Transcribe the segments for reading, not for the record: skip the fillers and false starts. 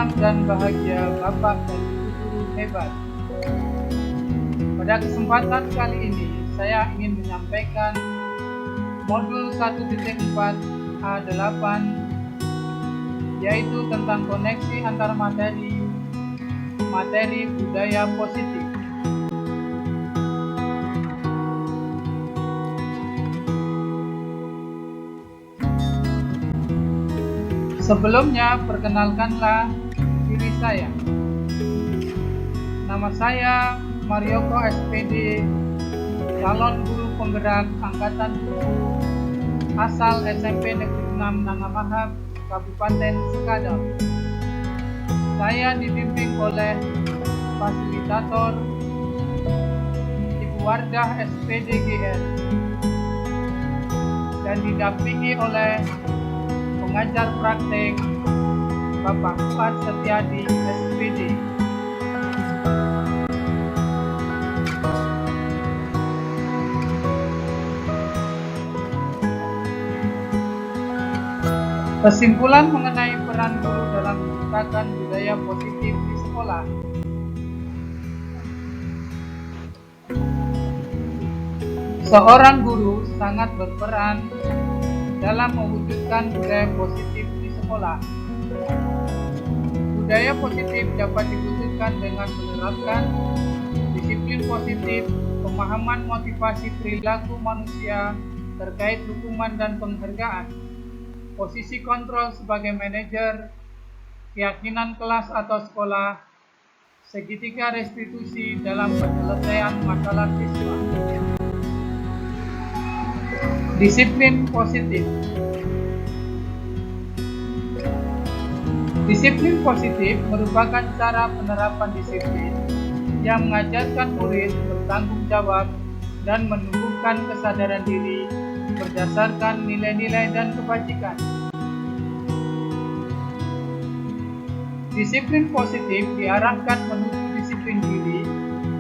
Salam dan bahagia Bapak dan Ibu guru hebat. Pada kesempatan kali ini, saya ingin menyampaikan modul 1.4 A8, yaitu tentang koneksi antar materi budaya positif. Sebelumnya, perkenalkanlah diri saya. Nama saya Marioko SPD, calon guru penggerak angkatan 7, asal SMP Negeri 6 Nangamahap, Kabupaten Sekadau. Saya dibimbing oleh fasilitator Ibu Wardah SPDGR dan didampingi oleh pengajar praktek Bapak Fuad Setiadi SPD. Kesimpulan mengenai peran guru dalam menciptakan budaya positif di sekolah. Seorang guru sangat berperan dalam mewujudkan budaya positif di sekolah. Budaya positif dapat diwujudkan dengan menerapkan disiplin positif, pemahaman motivasi perilaku manusia terkait hukuman dan penghargaan, posisi kontrol sebagai manajer, keyakinan kelas atau sekolah, segitiga restitusi dalam penyelesaian masalah siswa. Disiplin positif. Disiplin positif merupakan cara penerapan disiplin yang mengajarkan murid bertanggung jawab dan menumbuhkan kesadaran diri berdasarkan nilai-nilai dan kebajikan. Disiplin positif diarahkan menuju disiplin diri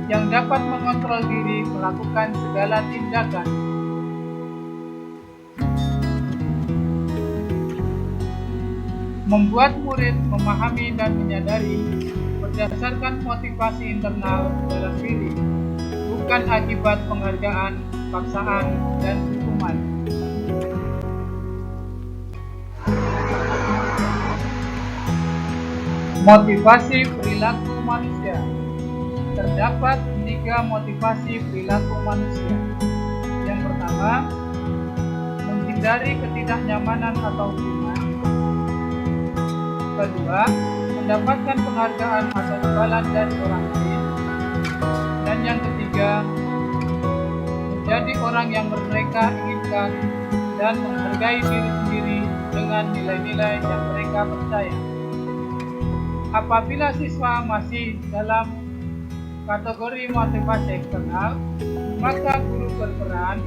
yang dapat mengontrol diri melakukan segala tindakan. Membuat murid memahami dan menyadari berdasarkan motivasi internal dalam diri, bukan akibat penghargaan, paksaan, dan hukuman. Motivasi perilaku manusia. Terdapat 3 motivasi perilaku manusia. Yang pertama, menghindari ketidaknyamanan atau hukuman. Kedua, mendapatkan penghargaan atau imbalan dari orang lain. Dan yang ketiga, menjadi orang yang mereka inginkan dan menghargai diri sendiri dengan nilai-nilai yang mereka percaya. Apabila siswa masih dalam kategori motivasi eksternal, maka guru berperan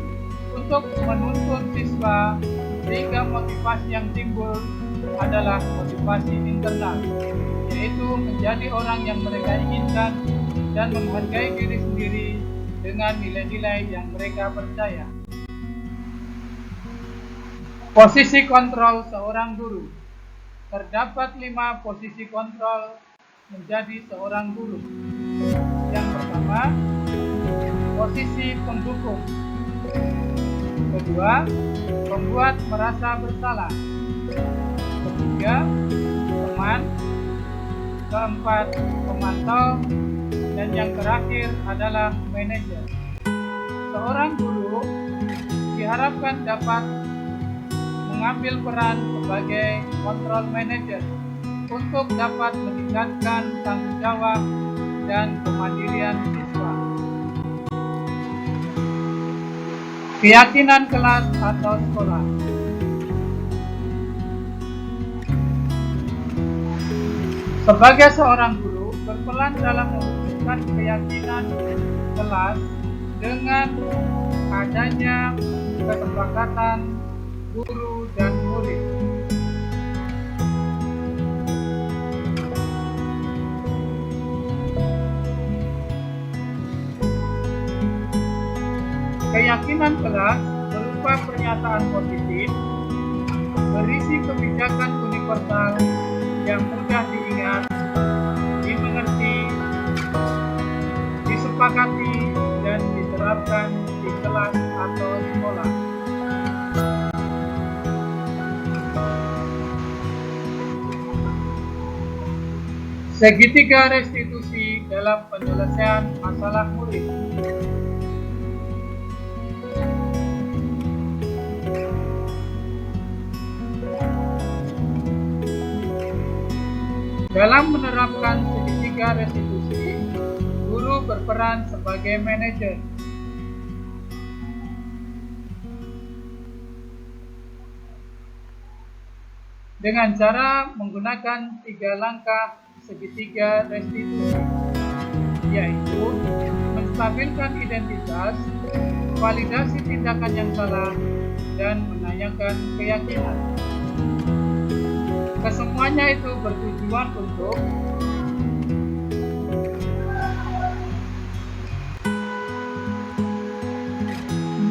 untuk menuntun siswa sehingga motivasi yang timbul adalah motivasi internal, yaitu menjadi orang yang mereka inginkan dan menghargai diri sendiri dengan nilai-nilai yang mereka percaya. Posisi kontrol seorang guru. Terdapat 5 posisi kontrol menjadi seorang guru. Yang pertama, posisi pendukung. Kedua, membuat merasa bersalah. Ketiga, teman. Keempat, pemantau. Dan yang terakhir adalah manajer. Seorang guru diharapkan dapat mengambil peran sebagai control manager untuk dapat meningkatkan tanggung jawab dan kemandirian siswa. Keyakinan kelas atau sekolah. Sebagai seorang guru, berperan dalam mewujudkan keyakinan kelas dengan adanya kesepakatan guru dan murid. Keyakinan kelas berupa pernyataan positif, berisi kebijakan universal yang mudah diingat, dimengerti, disepakati, dan diterapkan di kelas atau sekolah. Segitiga restitusi dalam penyelesaian masalah murid. Dalam menerapkan segitiga restitusi, guru berperan sebagai manajer. Dengan cara menggunakan 3 langkah segitiga restitusi, yaitu menstabilkan identitas, validasi tindakan yang salah, dan menayangkan keyakinan. Kesemuanya itu bertujuan untuk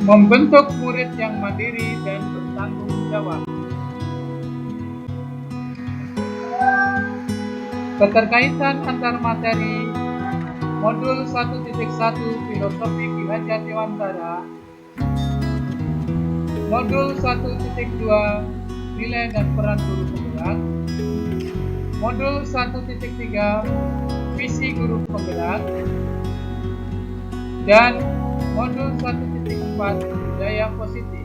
membentuk murid yang mandiri dan bertanggung jawab. Keterkaitan antar materi Modul 1.1 Filosofi Ki Hajar Dewantara, Modul 1.2 Nilai dan peran guru penggerak, Modul 1.3 Visi guru penggerak, dan Modul 1.4 Budaya positif.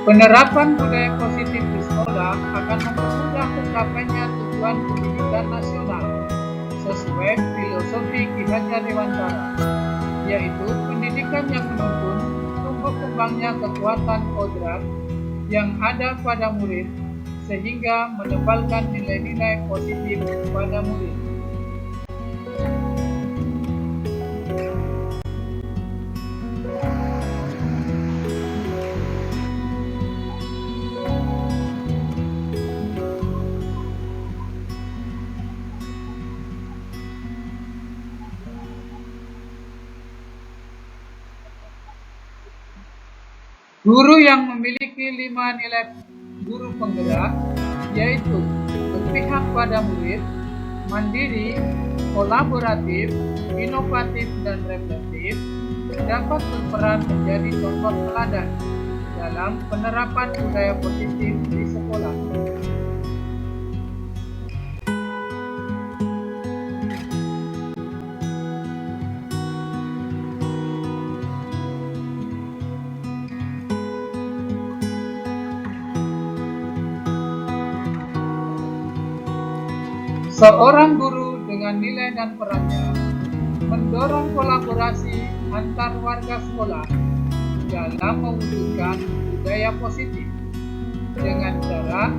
Penerapan budaya positif di sekolah akan mempermudah tercapainya tujuan pendidikan nasional sesuai filosofi Ki Hajar Dewantara, yaitu pendidikan yang menuntun tumbuh kembangnya kekuatan kodrat yang ada pada murid sehingga menebalkan nilai-nilai positif pada murid. Guru yang memiliki 5 nilai guru penggerak, yaitu berpihak pada murid, mandiri, kolaboratif, inovatif, dan reflektif, dapat berperan menjadi contoh teladan dalam penerapan budaya positif di sekolah. Seorang guru dengan nilai dan perannya mendorong kolaborasi antar warga sekolah dalam mewujudkan budaya positif dengan cara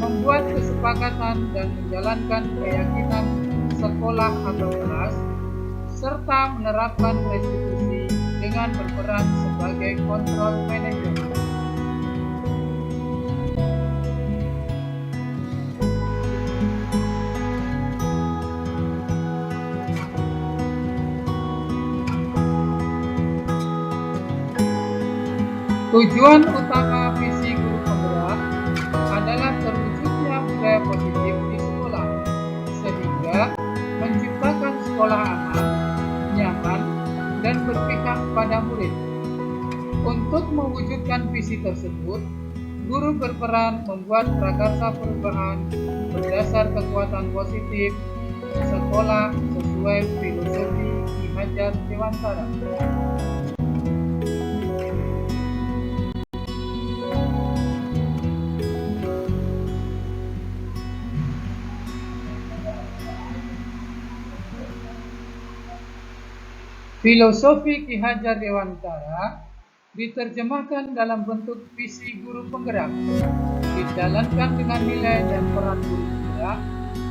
membuat kesepakatan dan menjalankan keyakinan sekolah atau kelas, serta menerapkan restitusi dengan berperan sebagai kontrol manajer. Tujuan utama visi guru penggerak adalah terwujudnya budaya positif di sekolah, sehingga menciptakan sekolah aman, nyaman, dan berpihak pada murid. Untuk mewujudkan visi tersebut, guru berperan membuat prakarsa perubahan berdasar kekuatan positif sekolah sesuai filosofi Ki Hajar Dewantara. Filosofi Ki Hajar Dewantara diterjemahkan dalam bentuk visi guru penggerak, dijalankan dengan nilai dan peran guru penggerak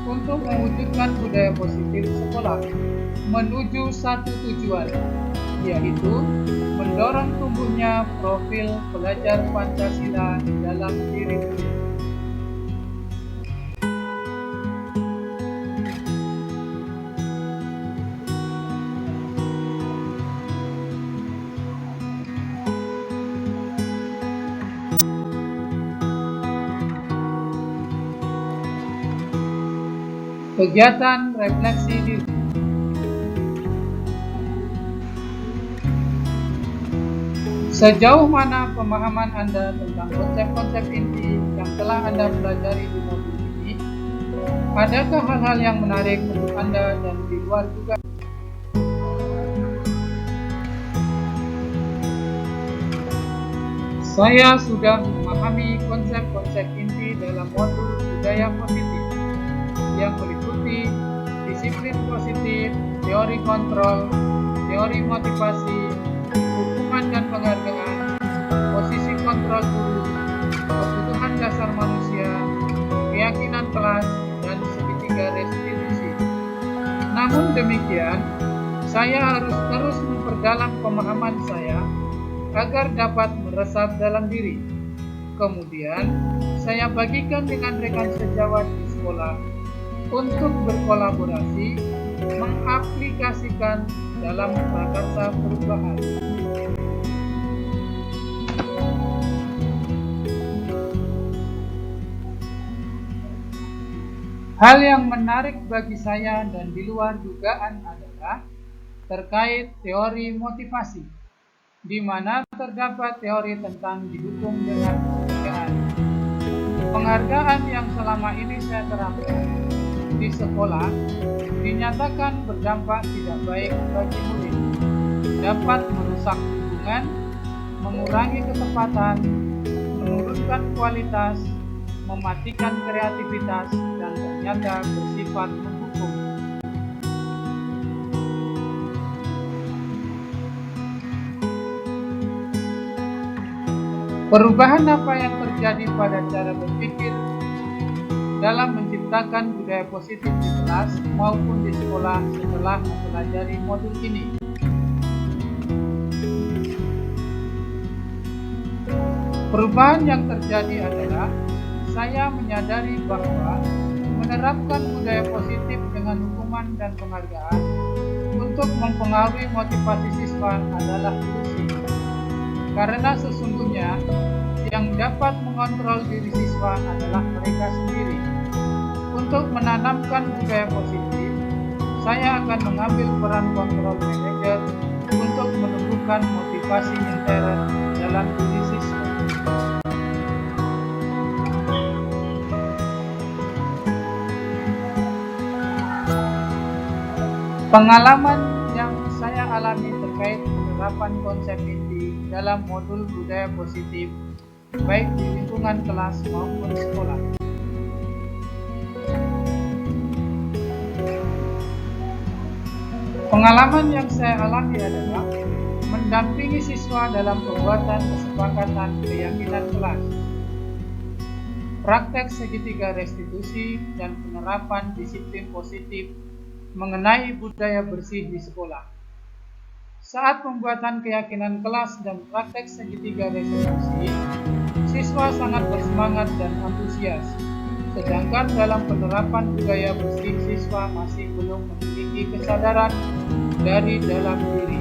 untuk mewujudkan budaya positif sekolah menuju satu tujuan, yaitu mendorong tumbuhnya profil pelajar Pancasila dalam diri beliau. Kegiatan refleksi diri. Sejauh mana pemahaman Anda tentang konsep-konsep inti yang telah Anda pelajari di modul ini? Adakah hal-hal yang menarik untuk Anda dan di luar juga? Saya sudah memahami konsep-konsep inti dalam modul budaya positif yang meliputi disiplin positif, teori kontrol, teori motivasi, hukuman dan penghargaan, posisi kontrol guru, kebutuhan dasar manusia, keyakinan kelas, dan segitiga restitusi. Namun demikian, saya harus terus memperdalam pemahaman saya agar dapat meresap dalam diri. Kemudian, saya bagikan dengan rekan sejawat di sekolah untuk berkolaborasi mengaplikasikan dalam prakarsa perubahan. Hal yang menarik bagi saya dan di luar dugaan adalah terkait teori motivasi, di mana terdapat teori tentang didukung dengan penghargaan. Penghargaan yang selama ini saya terapkan di sekolah dinyatakan berdampak tidak baik bagi murid, dapat merusak hubungan, mengurangi ketepatan, menurunkan kualitas, mematikan kreativitas, dan ternyata bersifat menghukum. Perubahan apa yang terjadi pada cara berpikir dalam menciptakan budaya positif di kelas maupun di sekolah setelah mempelajari modul ini? Perubahan yang terjadi adalah saya menyadari bahwa menerapkan budaya positif dengan hukuman dan penghargaan untuk mempengaruhi motivasi siswa adalah ilusi. Karena sesungguhnya yang dapat mengontrol diri siswa adalah mereka sendiri. Untuk menanamkan budaya positif, saya akan mengambil peran kontrol manajer untuk menumbuhkan motivasi intern dalam diri siswa. Pengalaman yang saya alami terkait penerapan konsep inti dalam modul budaya positif, baik di lingkungan kelas maupun sekolah. Pengalaman yang saya alami adalah mendampingi siswa dalam pembuatan kesepakatan keyakinan kelas, praktek segitiga restitusi, dan penerapan disiplin positif mengenai budaya bersih di sekolah. Saat pembuatan keyakinan kelas dan praktek segitiga restitusi, siswa sangat bersemangat dan antusias, sedangkan dalam penerapan budaya bersih siswa masih belum memiliki kesadaran dari dalam diri.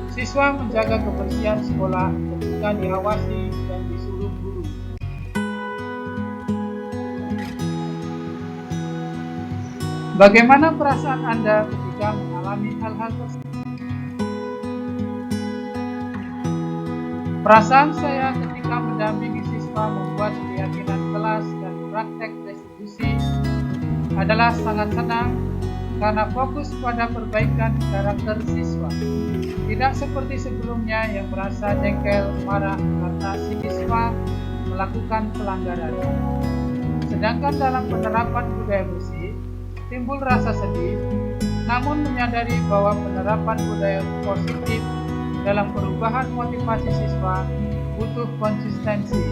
Siswa menjaga kebersihan sekolah ketika diawasi dan disuruh guru. Bagaimana perasaan Anda ketika mengalami hal-hal tersebut? Perasaan saya ketika mendampingi siswa membuat keyakinan kelas dan praktek restitusi adalah sangat senang karena fokus pada perbaikan karakter siswa. Tidak seperti sebelumnya yang merasa jengkel, marah karena siswa melakukan pelanggaran. Sedangkan dalam penerapan budaya bersih, timbul rasa sedih, namun menyadari bahwa penerapan budaya positif dalam perubahan motivasi siswa butuh konsistensi,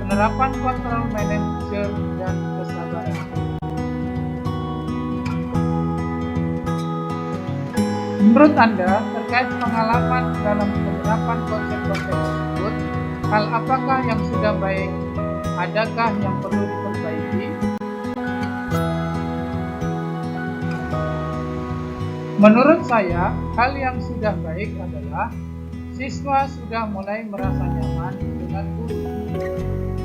penerapan kontrol manajer, dan kesabaran. Menurut Anda, terkait pengalaman dalam penerapan konsep-konsep tersebut, hal apakah yang sudah baik, adakah yang perlu diperbaiki? Menurut saya, hal yang sudah baik adalah siswa sudah mulai merasa nyaman dengan guru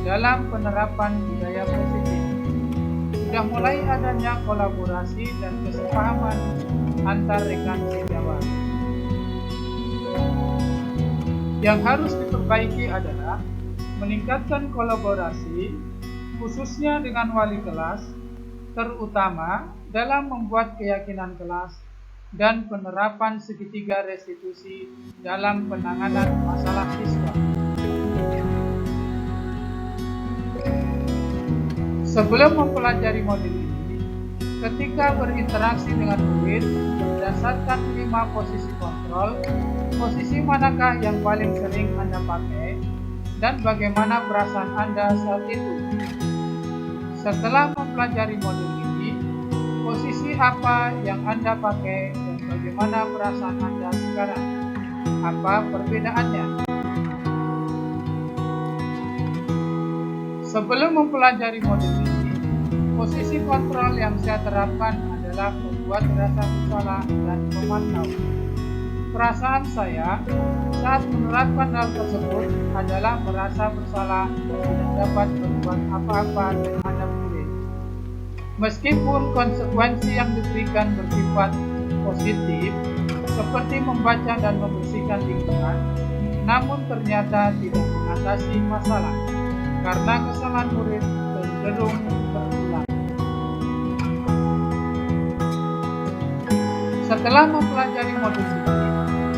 dalam penerapan budaya positif. Sudah mulai adanya kolaborasi dan kesepahaman antar rekan sejawat. Yang harus diperbaiki adalah meningkatkan kolaborasi, khususnya dengan wali kelas, terutama dalam membuat keyakinan kelas dan penerapan segitiga restitusi dalam penanganan masalah siswa. Sebelum mempelajari modul ini, ketika berinteraksi dengan murid berdasarkan 5 posisi kontrol, posisi manakah yang paling sering Anda pakai dan bagaimana perasaan Anda saat itu? Setelah mempelajari modul ini, posisi apa yang Anda pakai dan bagaimana perasaan Anda sekarang? Apa perbedaannya? Sebelum mempelajari modul ini, posisi kontrol yang saya terapkan adalah membuat rasa bersalah dan memantau. Perasaan saya saat menerapkan hal tersebut adalah merasa bersalah dan tidak dapat berbuat apa-apa terhadap murid. Meskipun konsekuensi yang diberikan bersifat positif, seperti membaca dan membersihkan lingkungan, namun ternyata tidak mengatasi masalah, karena kesalahan murid cenderung berulang. Setelah mempelajari modul ini,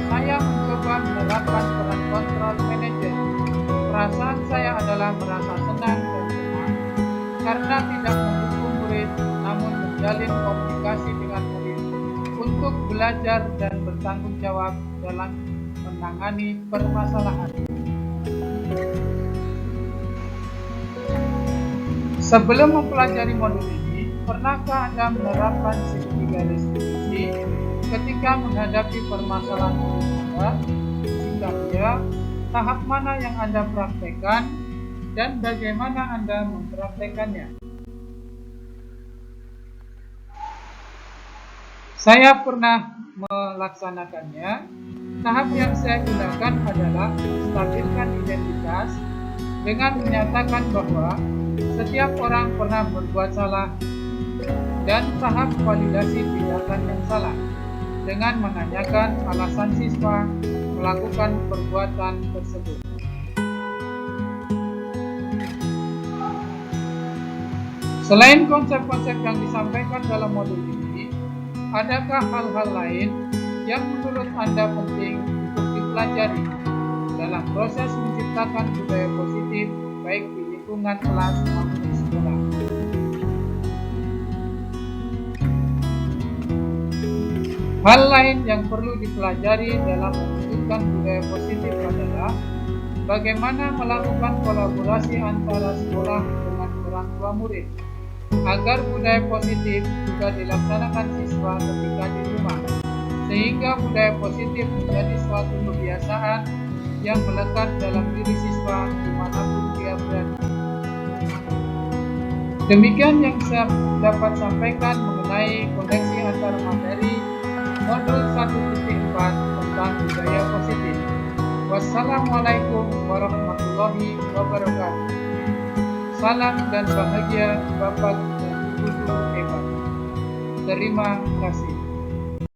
saya mencoba menerapkan peran kontrol manajer. Perasaan saya adalah merasa senang dan senang karena tidak mendukung murid, namun menjalin komunikasi dengan murid untuk belajar dan bertanggung jawab dalam menangani permasalahan. Sebelum mempelajari modul ini, pernahkah Anda menerapkan segitiga restitusi ketika menghadapi permasalahan murid Anda? Jika iya, tahap mana yang Anda praktekkan dan bagaimana Anda mempraktekannya? Saya pernah melaksanakannya. Tahap yang saya gunakan adalah stabilkan identitas dengan menyatakan bahwa setiap orang pernah berbuat salah dan tahap validasi tindakan yang salah dengan menanyakan alasan siswa melakukan perbuatan tersebut. Selain konsep-konsep yang disampaikan dalam modul ini, adakah hal-hal lain yang menurut Anda penting untuk dipelajari dalam proses menciptakan budaya positif baik di lingkungan kelas maupun sekolah? Hal lain yang perlu dipelajari dalam mewujudkan budaya positif adalah bagaimana melakukan kolaborasi antara sekolah dengan orang tua murid agar budaya positif juga dilaksanakan siswa ketika di rumah, sehingga budaya positif menjadi suatu kebiasaan yang melekat dalam diri siswa dimanapun dia berada. Demikian yang saya dapat sampaikan mengenai koneksi antar materi modul 1.4 tentang budaya positif. Wassalamualaikum warahmatullahi wabarakatuh. Salam dan bahagia Bapak dan Ibu guru hebat. Terima kasih.